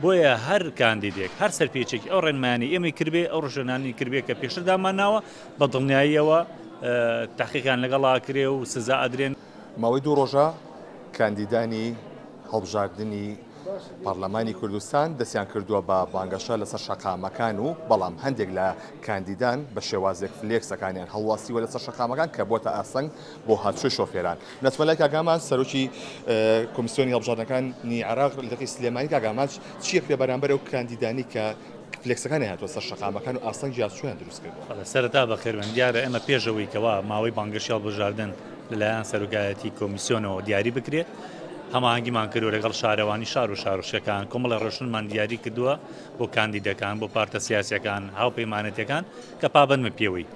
بۆیە هەر کاندیدێک هەر سەرپێچێکی ئەو ڕێنمانی ئێمە کردبێ ئەو ڕژێنانی کردبێ کە پێشداماناوە بە دڵنیاییەوە تاقیقان لەگەڵا کرێ و سزا ئەدرێن. ماوەی 2 ڕۆژە کاندیدانی هەڵبژاردننی پارلەمانی کوردستان دەستیان کردووە بە بانگەشە لەسەر شەقامەکان و بەڵام هەندێک لە کاندیدان بە شێوازێک فلێکسەکانیان هەڵواسیوە لەسەر شەقامەکان کە بۆتە ئاسنگ بۆ هاتووی شۆفێران. نەتمەلای کاگامان سەرۆکی کۆمیسیۆنی هەڵبژاردنەکانی عێراق لەقی سلێمانی کاگامان چیە پێ بەرامبەر ئەو کاندیدانی کە فلێکسەکانی هاتووە سەر شەقامەکان و ئاسنگ یاسویان دروست کردووە؟ سەرەتا بەخێربن دیارە ئێمە پێشەوەی کەوا ماوەی بانگەشی هەڵبژاردن لەلایەن سەرۆکایەتی کۆمیسیۆنەوە دیاری بکرێت هەماهنگگیمان کردو لەگەڵ شارەوانی شار و شارۆشەکان کۆمەڵە ڕۆشنمان دیاری کردووە بۆ کاندیدەکان بۆ پارتە سیاسیەکان هاوپەیمانەتەکان کە پابەندمە پێوەی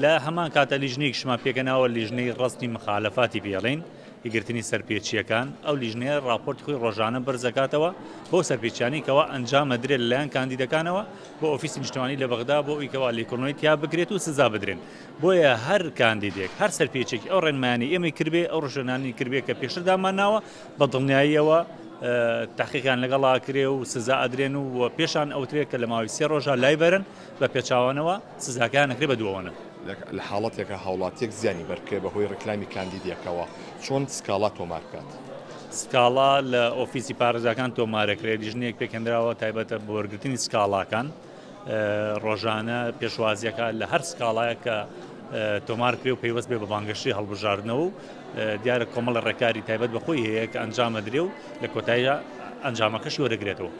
لە هەمان کاتە لیژنەیەکشمان پێکەناوە لیژنەی ڕستی مخالەفاتی پێڵین ئیگرتنی سەرپێچیەکان ئەو لیژنەیە راپۆرتی خۆی ڕۆژانە بەرزەکاتەوە بۆ سەرپێچیانی کەەوە ئەنجامە درێت لەلایەن کاندیدەکانەوە بۆ ئۆفیسی نیشتوانی لە بەغدا بۆ ئیکەوا لێکۆڵینەوەی تیا بگرێت و سزا بدرێن. بۆیە هەر کاندیدێک هەر سەرپێچێکی ئەو ڕێنمانی ئێمە کردبێ ئەو ڕژێنانی کردبێ کە پێشداماناوە بە دڵنیاییەوە تاقیقان لەگەڵا کرێ و سزا ئەدرێن و پێشان ئەوترێت کە لە ماوەی 3 ڕۆژە لای بەرن بە پێچاوانەوە سزاکان نەکرێ بە دووەوەنە. لە حاڵەتێکە هاوڵاتێک زیانی بەرکێ بەهۆی ڕکلامی کاندیدەکەەوە چۆن سکاڵا تۆمار بکات؟ سکاڵا لە ئۆفیسی پارێزەکان تۆمارەکرێت لیژنەیەک پێکەندراوە تایبەتە بۆ وەرگرتنی سکاڵاکان ڕۆژانە پێشوازیەکە لە هەر سکاڵایە کە تۆمار کرێ و پەیوەست بێ بە بانگەشی هەڵبژاردنەوە و دیارە کۆمەڵە ڕێکاری تایبەت بەخۆی هەیە کە ئەنجامە درێ و لە کۆتاییدا ئەنجامەکەشی وەرەگرێتەوە.